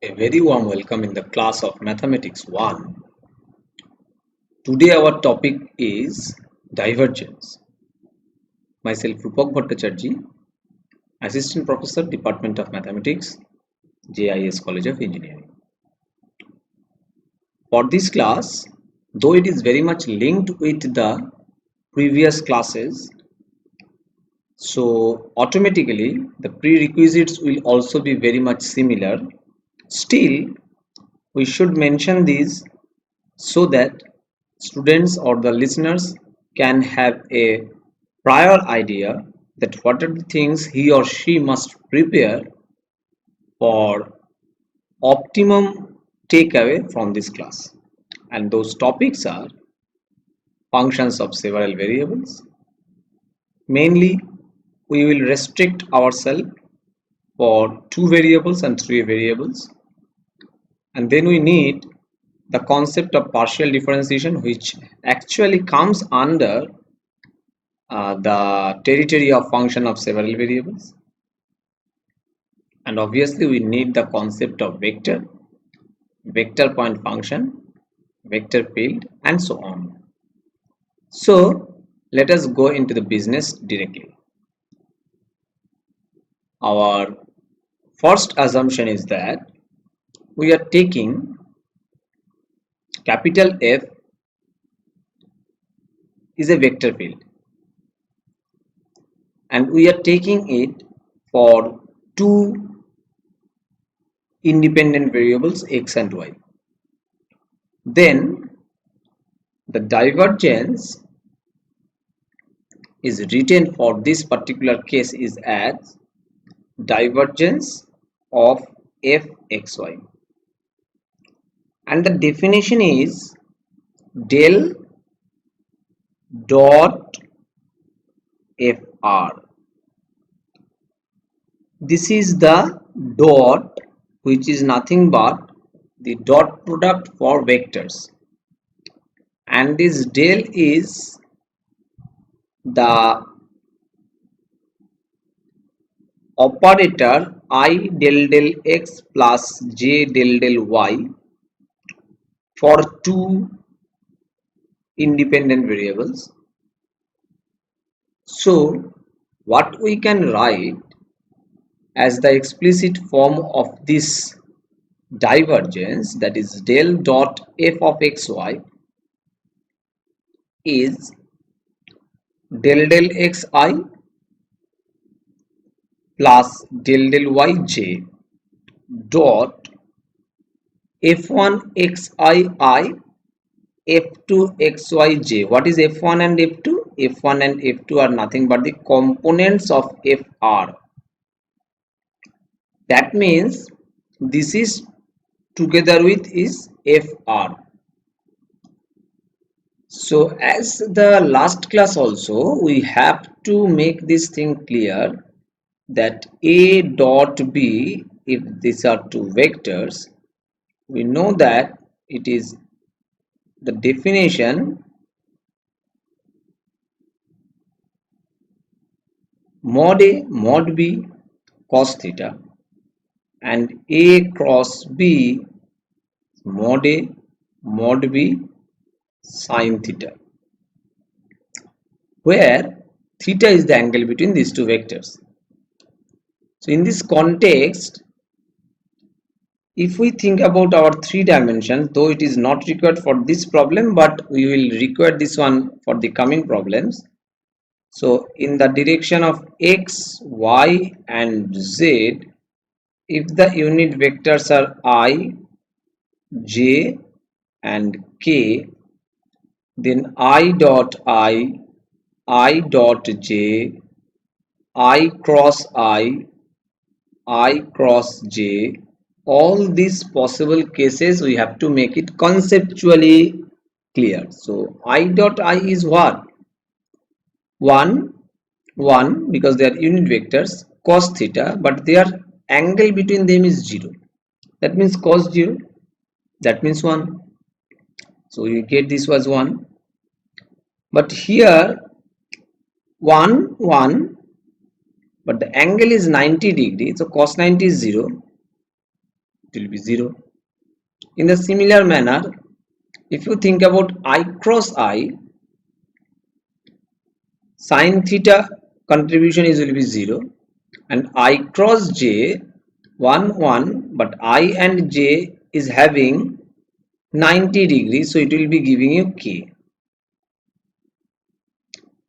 A very warm welcome in the class of Mathematics 1. Today our topic is divergence. Myself Rupak Bhattacharjee, Assistant Professor, Department of Mathematics, JIS College of Engineering. For this class, though it is very much linked with the previous classes, so automatically the prerequisites will also be very much similar. Still, we should mention these so that students or the listeners can have a prior idea that what are the things he or she must prepare for optimum takeaway from this class. And those topics are functions of several variables. Mainly, we will restrict ourselves for two variables and three variables. And then we need the concept of partial differentiation, which actually comes under the territory of function of several variables. And obviously we need the concept of vector, vector point function, vector field, and so on. So let us go into the business directly. Our first assumption is that we are taking capital F is a vector field, and we are taking it for two independent variables x and y. Then the divergence is written for this particular case is as divergence of fxy, and the definition is del dot fr. This is the dot, which is nothing but the dot product for vectors, and this del is the operator I del x plus j del y for two independent variables. So what we can write as the explicit form of this divergence, that is del dot f of xy, is del xi plus del yj dot f1 xii f2 xyj. What is f1 and f2? F1 and f2 are nothing but the components of fr. That means this is together with is fr. So as the last class also, we have to make this thing clear that a dot b, if these are two vectors, we know that it is the definition mod a mod b cos theta, and a cross b mod a mod b sin theta, where theta is the angle between these two vectors. So in this context, if we think about our three dimensions, though it is not required for this problem, but we will require this one for the coming problems. So in the direction of x, y and z, if the unit vectors are I, j and k, then I dot I dot j, I cross j, all these possible cases we have to make it conceptually clear. So I dot I is what? 1, 1, because they are unit vectors, cos theta, but their angle between them is 0. That means cos 0, that means 1. So you get this was 1. But here 1, 1, but the angle is 90 degrees, so cos 90 is 0. it will be 0. In the similar manner, if you think about I cross I, sin theta contribution is will be 0, and I cross j 1 1, but I and j is having 90 degrees, so it will be giving you k.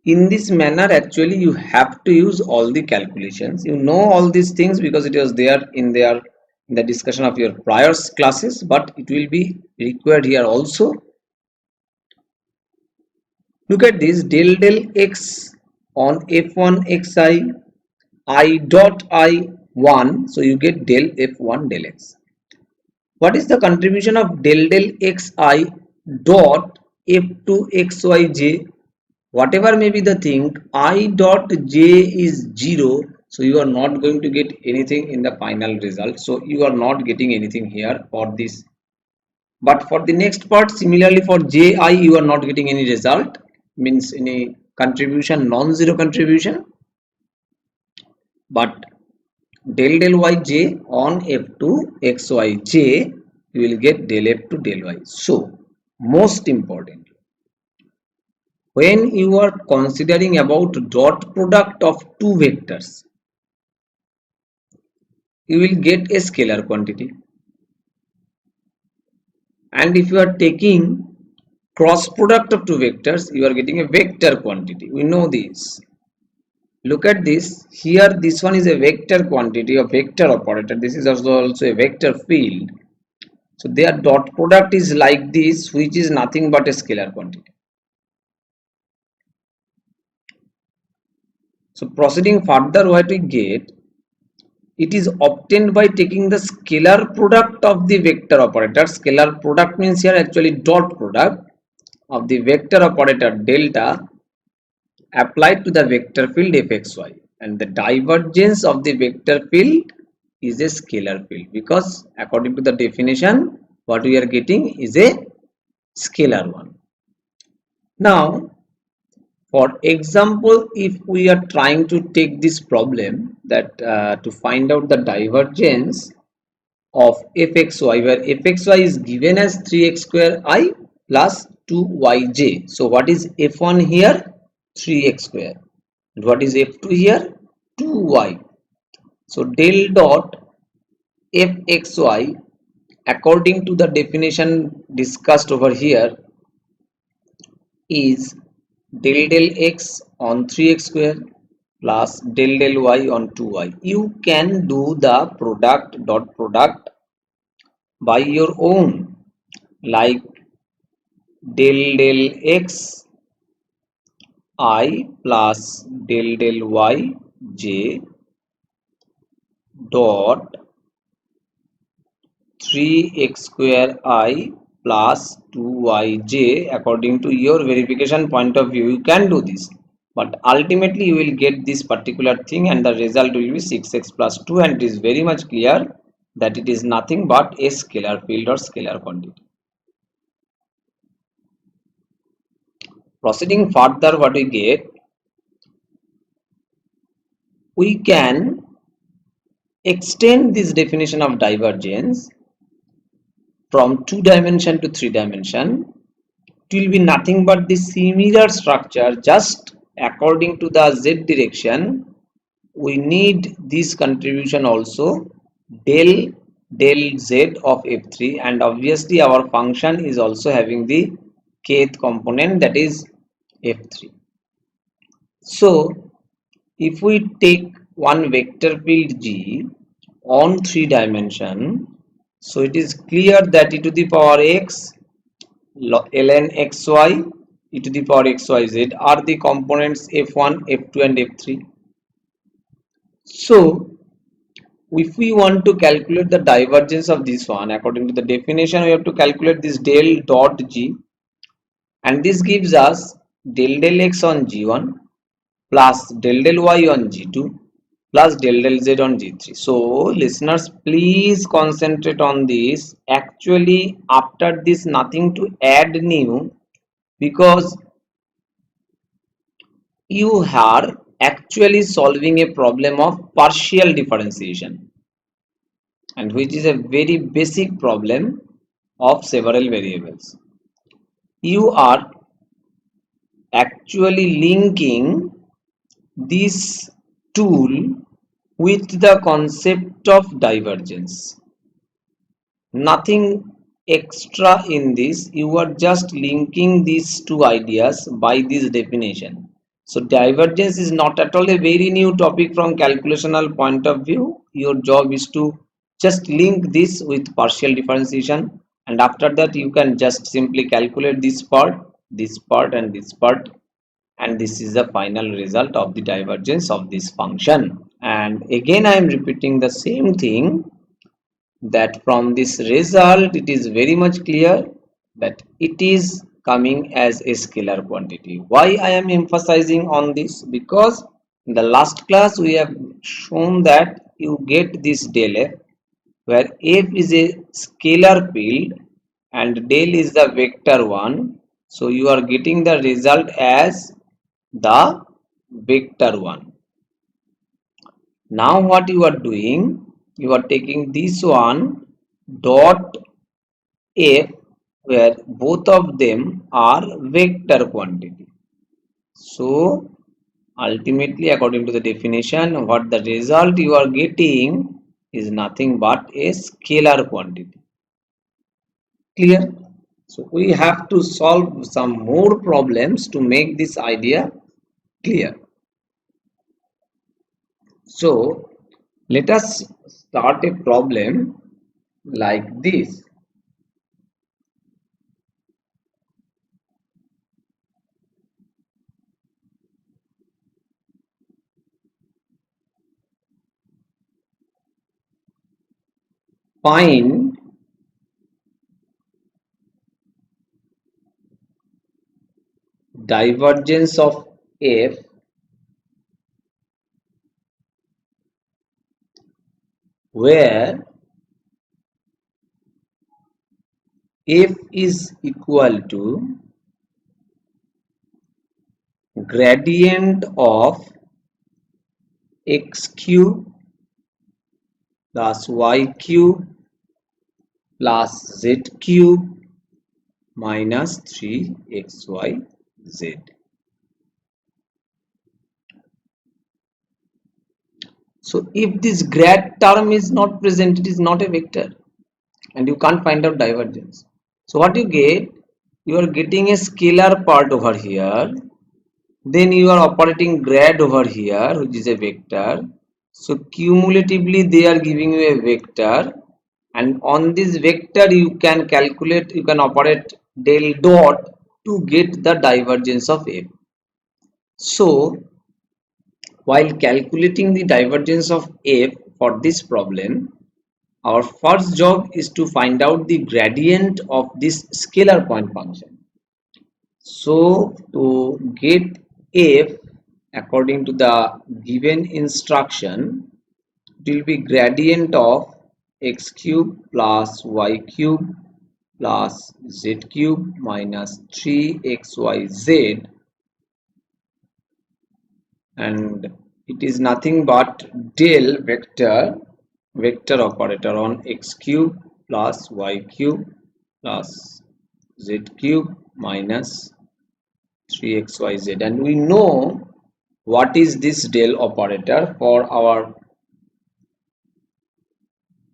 In this manner, actually you have to use all the calculations. You know all these things because it was there in the discussion of your prior classes, but it will be required here also. Look at this, del del x on f1 xi I dot I1, so you get del f1 del x. What is the contribution of del del xi dot f2 xyj? Whatever may be the thing, I dot j is 0, so you are not going to get anything in the final result, so you are not getting anything here for this. But for the next part, similarly for ji you are not getting any result, means any contribution, non-zero contribution. But del del yj on f2 xyj, you will get del f2 del y. So most important, when you are considering about dot product of two vectors, you will get a scalar quantity, and if you are taking cross product of two vectors, you are getting a vector quantity. We know this. Look at this here, this one is a vector quantity of vector operator, this is also a vector field, so their dot product is like this, which is nothing but a scalar quantity. So proceeding further, what we get, it is obtained by taking the scalar product of the vector operator. Scalar product means here actually dot product of the vector operator delta applied to the vector field fxy, and the divergence of the vector field is a scalar field, because according to the definition what we are getting is a scalar one. Now for example, if we are trying to take this problem that to find out the divergence of fxy, where fxy is given as 3x square I plus 2yj. So what is f1 here? 3x square. And what is f2 here? 2y. So del dot fxy, according to the definition discussed over here, is del del x on 3x square plus del del y on 2y. You can do the product dot product by your own, like del del x I plus del del y j dot 3x square I plus 2yj. According to your verification point of view, you can do this, but ultimately you will get this particular thing and the result will be 6x plus 2, and it is very much clear that it is nothing but a scalar field or scalar quantity. Proceeding further, what we get, we can extend this definition of divergence from 2 dimension to 3 dimension. It will be nothing but the similar structure, just according to the z direction we need this contribution also, del del z of f3, and obviously our function is also having the kth component, that is f3. So if we take one vector field g on 3 dimension, so it is clear that e to the power x ln xy e to the power xyz are the components f1, f2 and f3. So if we want to calculate the divergence of this one, according to the definition we have to calculate this del dot g, and this gives us del del x on g1 plus del del y on g2 plus del del z on g3. So listeners, please concentrate on this. Actually after this nothing to add new, because you are actually solving a problem of partial differentiation, and which is a very basic problem of several variables. You are actually linking this tool with the concept of divergence. Nothing extra in this, you are just linking these two ideas by this definition. So divergence is not at all a very new topic from calculational point of view. Your job is to just link this with partial differentiation, and after that you can just simply calculate this part and this part, and this is the final result of the divergence of this function. And again I am repeating the same thing, that from this result it is very much clear that it is coming as a scalar quantity. Why I am emphasizing on this? Because in the last class we have shown that you get this del f, where f is a scalar field and del is the vector one. So you are getting the result as the vector one. Now what you are doing, you are taking this one dot f, where both of them are vector quantity. So ultimately, according to the definition, what the result you are getting is nothing but a scalar quantity. Clear? So we have to solve some more problems to make this idea clear. So let us start a problem like this. Find divergence of f where f is equal to gradient of x cube plus y cube plus z cube minus 3xyz. So if this grad term is not present, it is not a vector and you can't find out divergence. So what you get, you are getting a scalar part over here, then you are operating grad over here, which is a vector. So cumulatively they are giving you a vector, and on this vector you can calculate, you can operate del dot to get the divergence of f. So while calculating the divergence of f for this problem, our first job is to find out the gradient of this scalar point function. So to get f according to the given instruction, it will be gradient of x cube plus y cube plus z cube minus 3xyz, and it is nothing but del vector operator on x cube plus y cube plus z cube minus 3xyz, and we know what is this del operator. For our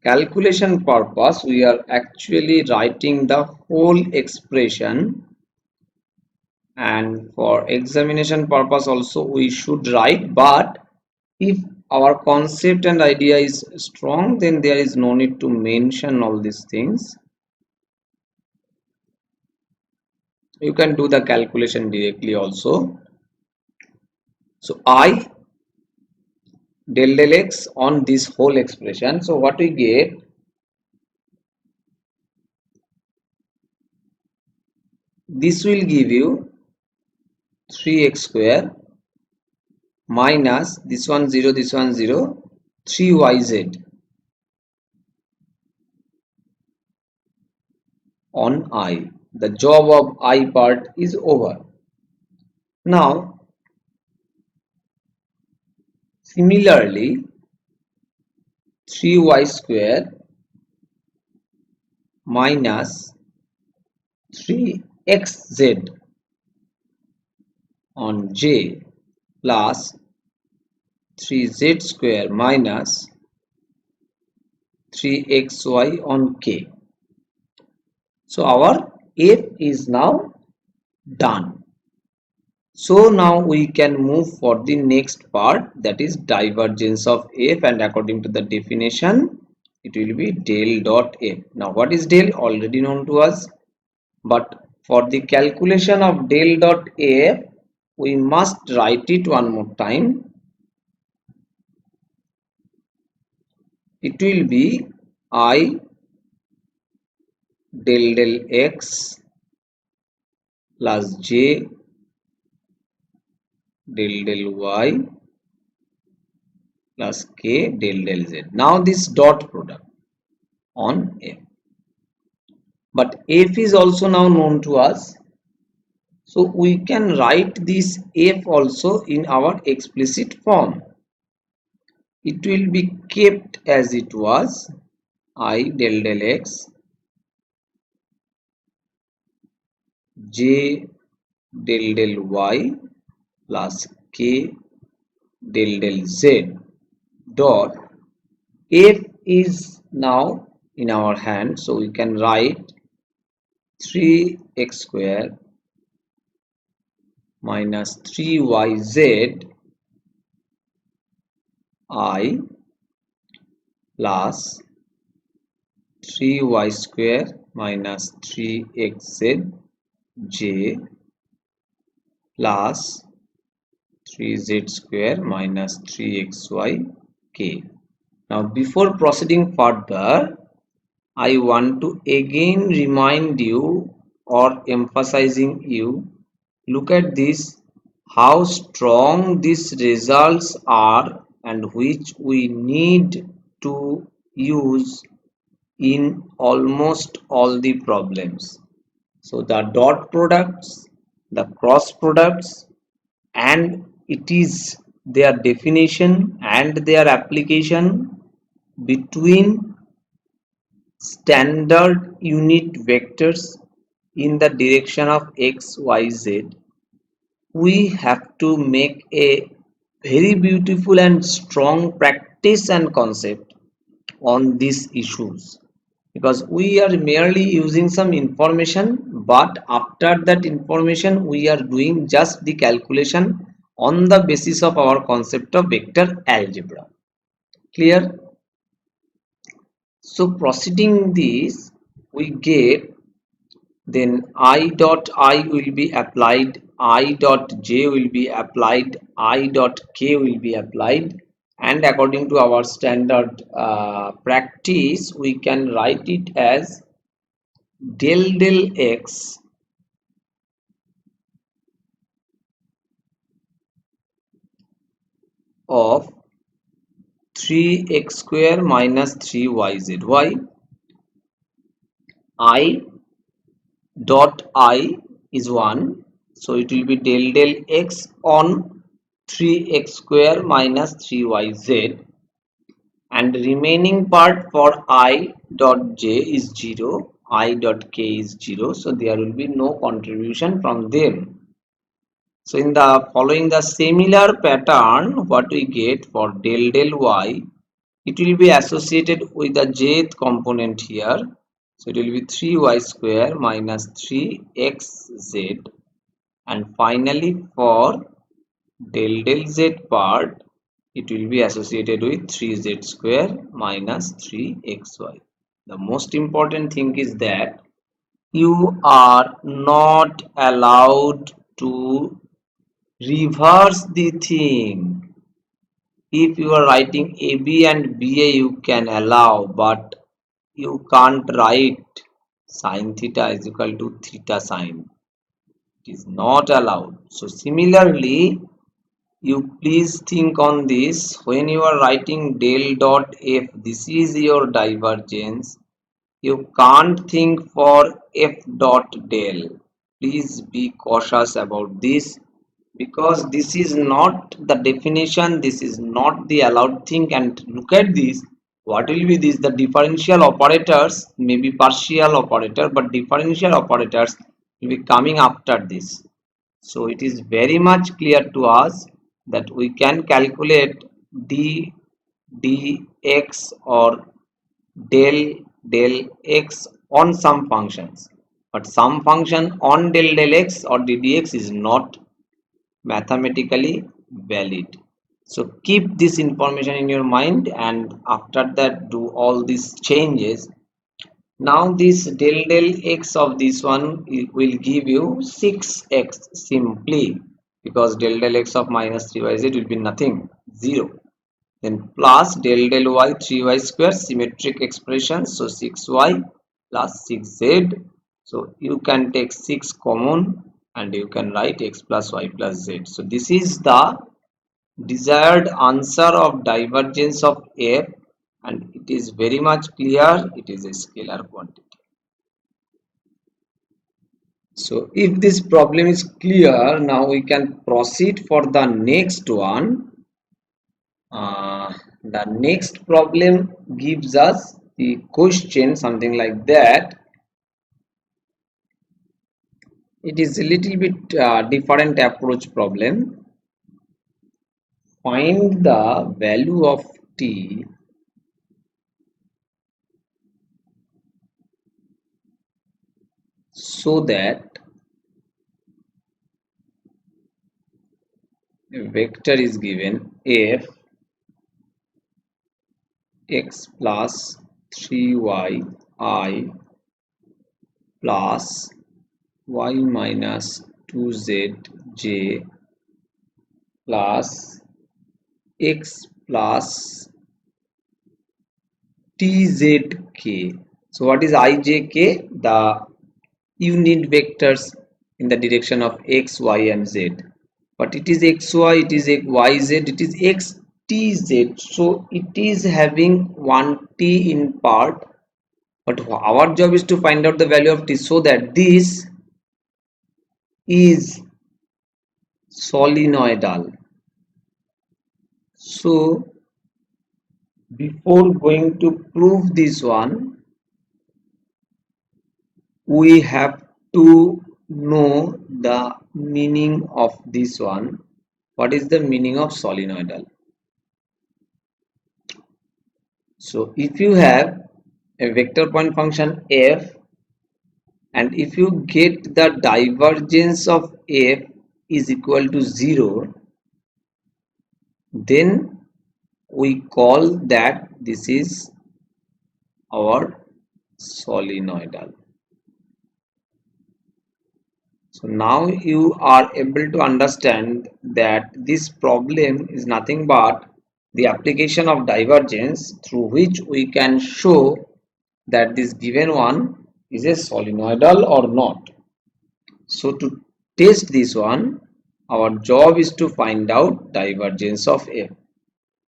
calculation purpose we are actually writing the whole expression, and for examination purpose also we should write, but if our concept and idea is strong, then there is no need to mention all these things. You can do the calculation directly also. So I del x on this whole expression, so what we get, this will give you 3x square minus this one 0, this one 0, 3yz on I. The job of I part is over. Now similarly 3y square minus 3xz on j plus 3z square minus 3xy on k. So our f is now done. So now we can move for the next part, that is divergence of f, and according to the definition it will be del dot f. Now what is del? Already known to us, but for the calculation of del dot f we must write it one more time. It will be I del x plus j del y plus k del z. Now this dot product on f, but f is also now known to us, so we can write this f also in our explicit form. It will be kept as it was, I del x j del y plus k del z dot f is now in our hand, so we can write 3x square minus 3yz I plus 3y square minus 3xz j plus 3z square minus 3xy k. Now before proceeding further, I want to again remind you or emphasizing you, look at this, how strong these results are and which we need to use in almost all the problems. So the dot products, the cross products, and it is their definition and their application between standard unit vectors in the direction of x, y, z. We have to make a very beautiful and strong practice and concept on these issues, because we are merely using some information, but after that information we are doing just the calculation on the basis of our concept of vector algebra. Clear? So proceeding this, we get, then I dot I will be applied, I dot j will be applied, I dot k will be applied, and according to our standard practice we can write it as del x of 3x square minus 3yz. Why? I dot I is 1, so it will be del x on 3x square minus 3yz, and remaining part for I dot j is 0, I dot k is 0, so there will be no contribution from them. So in the following the similar pattern, what we get for del y, it will be associated with the jth component here, so it will be 3y square minus 3xz, and finally for del z part it will be associated with 3z square minus 3xy. The most important thing is that you are not allowed to reverse the thing. If you are writing AB and BA you can allow, but you can't write sine theta is equal to theta sine. It is not allowed. So similarly, you please think on this, when you are writing del dot f, this is your divergence, you can't think for f dot del. Please be cautious about this, because this is not the definition, this is not the allowed thing. And look at this, What will be this? The differential operators may be partial operator, but differential operators will be coming after this. So it is very much clear to us that we can calculate d dx or del x on some functions, but some function on del x or ddx is not mathematically valid. So keep this information in your mind, and after that do all these changes. Now this del x of this one will give you 6x simply, because del x of minus 3yz will be nothing, 0. Then plus del y 3y square, symmetric expression, so 6y plus 6z. So you can take 6 common and you can write x plus y plus z. So this is the desired answer of divergence of f, and it is very much clear, it is a scalar quantity. So if this problem is clear, now we can proceed for the next one. The next problem gives us the question something like that. It is a little bit different approach problem. Find the value of t so that a vector is given f x plus 3y I plus y minus 2z j plus x plus tzk. So what is ijk? The unit vectors in the direction of x, y and z. But it is xy, it is yz, it is xtz. So it is having one t in part. But our job is to find out the value of t, so that this is solenoidal. So before going to prove this one, we have to know the meaning of this one. What is the meaning of solenoidal? So if you have a vector point function f, and if you get the divergence of f is equal to 0, then we call that this is our solenoidal. So now you are able to understand that this problem is nothing but the application of divergence, through which we can show that this given one is a solenoidal or not. So to test this one, our job is to find out divergence of f,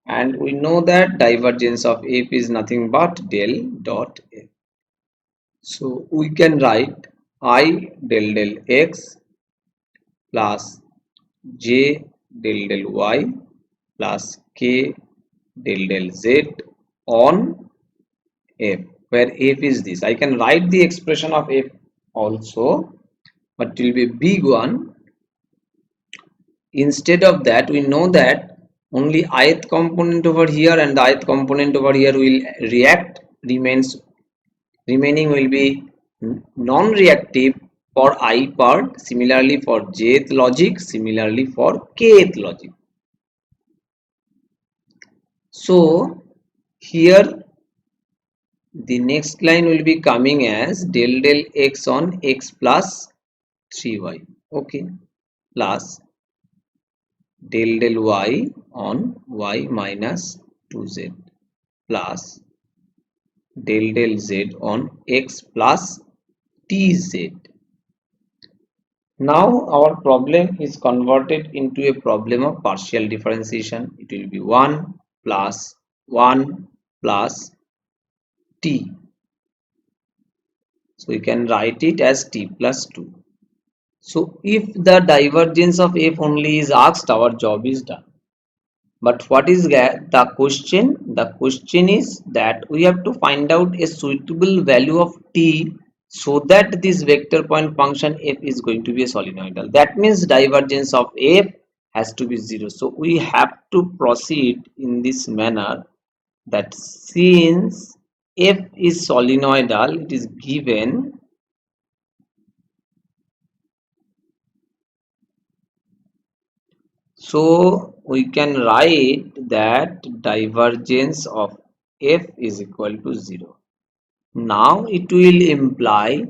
and we know that divergence of f is nothing but del dot f. So we can write I del x plus j del y plus k del z on f, where f is this. I can write the expression of f also, but it will be a big one. Instead of that, we know that only ith component over here and the ith component over here will react, remaining will be non-reactive for I part, similarly for jth logic, similarly for kth logic. So here the next line will be coming as del x on x plus 3y, okay, plus del y on y minus 2z plus del z on x plus tz. Now our problem is converted into a problem of partial differentiation. It will be 1 plus 1 plus t. So we can write it as t plus 2. So if the divergence of f only is asked, our job is done. But what is the question is that we have to find out a suitable value of t so that this vector point function f is going to be a solenoidal. That means divergence of f has to be 0. So we have to proceed in this manner, that since f is solenoidal, it is given, so we can write that divergence of f is equal to 0. Now it will imply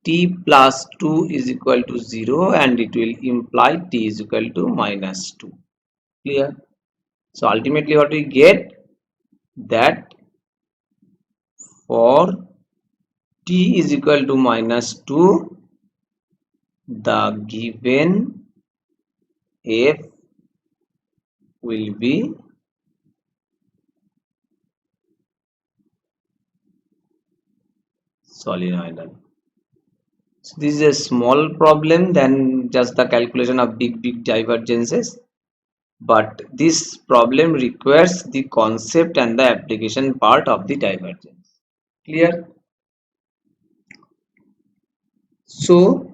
t plus 2 is equal to 0, and it will imply t is equal to minus 2. Clear? So ultimately what we get, that for t is equal to minus 2, the given f will be solenoidal. So this is a small problem than just the calculation of big divergences, but this problem requires the concept and the application part of the divergence. Clear? So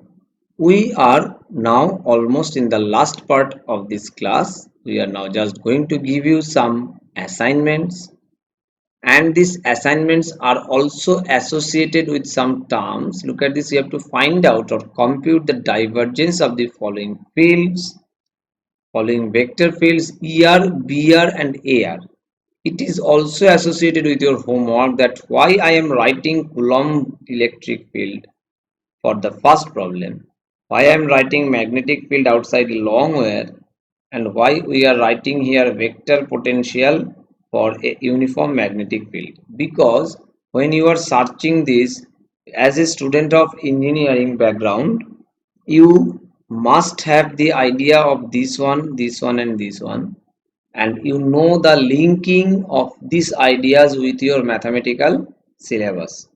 we are now almost in the last part of this class. We are now just going to give you some assignments, and these assignments are also associated with some terms. Look at this, you have to find out or compute the divergence of the following fields, following vector fields ER, BR and AR. It is also associated with your homework, that why I am writing Coulomb electric field for the first problem, why I am writing magnetic field outside long wire, and why we are writing here vector potential for a uniform magnetic field. Because when you are searching this as a student of engineering background, you must have the idea of this one and this one, and you know the linking of these ideas with your mathematical syllabus.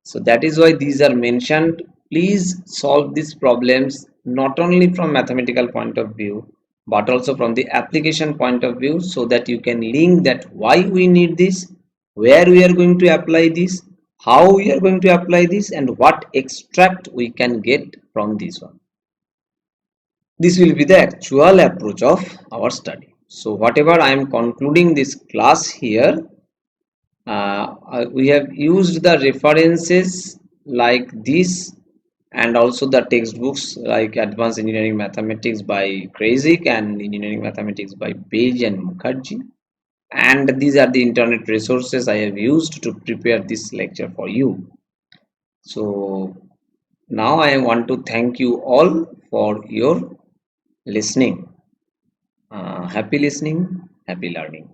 So that is why these are mentioned. Please solve these problems not only from mathematical point of view, but also from the application point of view, so that you can link that why we need this, where we are going to apply this, how we are going to apply this, and what extract we can get from this one. This will be the actual approach of our study. So whatever I am concluding this class here, we have used the references like this, and also the textbooks like Advanced Engineering Mathematics by Krajcik and Engineering Mathematics by Page and Mukherjee. And these are the internet resources I have used to prepare this lecture for you. So now I want to thank you all for your listening. Happy listening, happy learning.